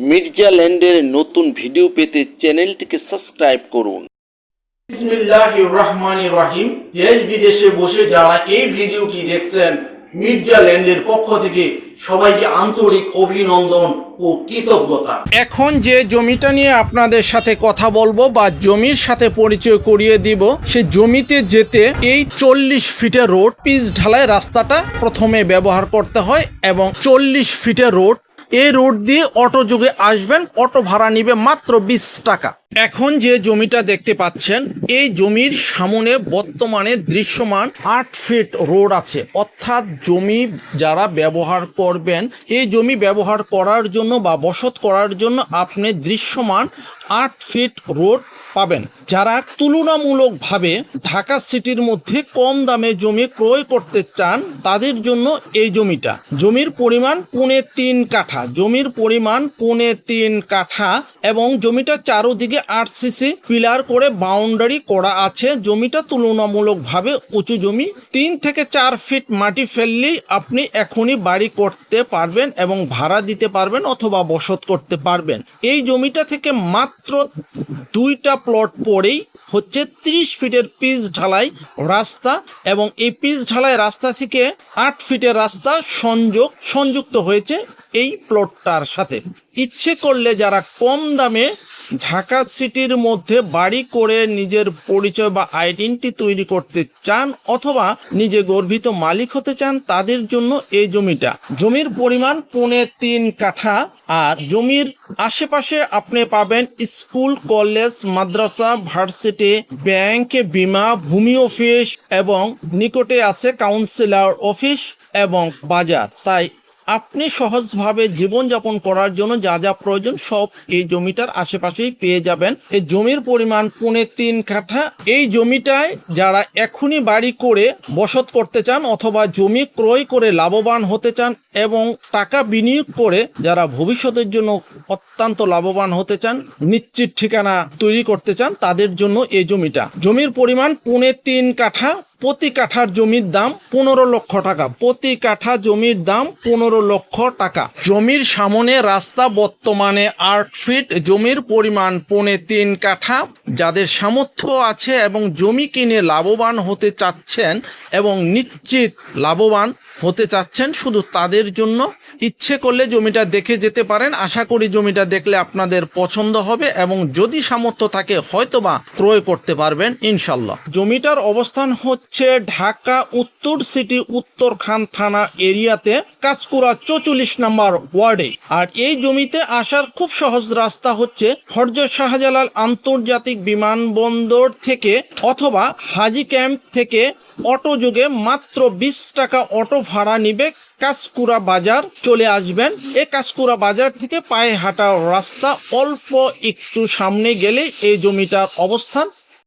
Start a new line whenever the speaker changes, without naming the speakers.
মির্জা ল্যান্ডের নতুন ভিডিও পেতে চ্যানেলটিকে সাবস্ক্রাইব করুন।
বিসমিল্লাহির রহমানির রহিম। দেশ বিদেশে বসে যারা এই ভিডিওটি দেখছেন, মির্জা ল্যান্ডের পক্ষ থেকে সবাইকে আন্তরিক অভিনন্দন ও কৃতজ্ঞতা।
এখন যে জমিটা নিয়ে আপনাদের সাথে কথা বলবো বা জমির সাথে পরিচয় করিয়ে দিব, সে জমিতে যেতে এই 40 ফিটের রোড পিচ ঢালাই রাস্তাটা প্রথমে ব্যবহার করতে হয় এবং 40 ফিটের রোড, এই রোড দিয়ে অটো যোগে আসবেন। অটো ভাড়া নিবে মাত্র 20 টাকা। এখন যে জমিটা দেখতে পাচ্ছেন, এই জমির সামনে বর্তমানে দৃশ্যমান 8 ফিট রোড আছে, অর্থাৎ জমি যারা ব্যবহার করবেন, এই জমি ব্যবহার করার জন্য বা বসত করার জন্য আপনি দৃশ্যমান 8 ফিট রোড পাবেন। যারা তুলনামূলকভাবে ঢাকা সিটির মধ্যে কম দামে জমি ক্রয় করতে চান, তাদের জন্য এই জমিটা। জমির পরিমাণ 3.5 কাঠা, জমির পরিমাণ 3.5 কাঠা এবং জমিটা চারোদিকে আরসিসি পিলার করে বাউন্ডারি করা আছে। জমিটা তুলনামূলকভাবে উঁচু জমি। 3 থেকে 4 ফিট মাটি ফেললেই আপনি এখনই বাড়ি করতে পারবেন এবং ভাড়া দিতে পারবেন অথবা বসত করতে পারবেন। এই জমিটা থেকে মাত্র 2টা প্লট পরেই হচ্ছে 30 ফিটের পিচ ঢালাই রাস্তা এবং এই পিচ ঢালাই রাস্তা থেকে 8 ফিটের রাস্তা সংযুক্ত হয়েছে এই প্লটটার সাথে। ইচ্ছে করলে যারা কম দামে ঢাকা সিটির মধ্যে বাড়ি করে নিজের পরিচয় বা আইডেন্টি তৈরি করতে চান অথবা নিজে গর্বিত মালিক হতে চান, তাদের জন্য এই জমিটা। জমির পরিমাণ 3.5 কাঠা আর জমির আশেপাশে আপনি পাবেন স্কুল, কলেজ, মাদ্রাসা, ভার্সিটি, ব্যাংক, বিমা, ভূমি অফিস এবং নিকটে আছে কাউন্সিলর অফিস এবং বাজার। তাই আপনি সহজভাবে জীবনযাপন করার জন্য যা যা প্রয়োজন সব এই জমিটার আশেপাশেই পেয়ে যাবেন। এই জমির পরিমাণ 3.5 কাঠা। এই জমিটায় যারা এখনই বাড়ি করে বসত করতে চান অথবা জমি ক্রয় করে লাভবান হতে চান এবং টাকা বিনিয়োগ করে যারা ভবিষ্যতের জন্য অত্যন্ত লাভবান হতে চান, নিশ্চিত ঠিকানা তৈরি করতে চান, তাদের জন্য এই জমিটা। জমির পরিমাণ 3.5 কাঠা। প্রতি কাঠার জমির দাম 15 লক্ষ টাকা। প্রতি কাঠা জমির দাম 15 লক্ষ টাকা। জমির সামনে রাস্তা বর্তমানে 8 ফিট। জমির পরিমাণ 3.5 কাঠা। যাদের সামর্থ্য আছে এবং জমি কিনে লাভবান হতে চাচ্ছেন এবং নিশ্চিত লাভবান হতে চাচ্ছেন, শুধু তাদের জন্য। ইচ্ছে করলে জমিটা দেখে যেতে পারেন। আশা করি জমিটা দেখলে আপনাদের পছন্দ হবে এবং যদি সামর্থ্য থাকে হয়তোবা ক্রয় করতে পারবেন ইনশাল্লাহ। জমিটার অবস্থান হচ্ছে ঢাকা উত্তর সিটি উত্তরখান থানা এরিয়াতে, কাঁচকুড়া 44 নম্বর ওয়ার্ডে। আর এই জমিতে আসার খুব সহজ রাস্তা হচ্ছে হযরত শাহজালাল আন্তর্জাতিক বিমানবন্দর থেকে অথবা হাজি ক্যাম্প থেকে অটো যোগে মাত্র 20 টাকা অটো ভাড়া নিবে। কাঁচকুড়া বাজার চলে আসবেন। এই কাঁচকুড়া বাজার থেকে পায়ে হাঁটা রাস্তা, অল্প একটু সামনে গেলে এই জমিটার অবস্থান।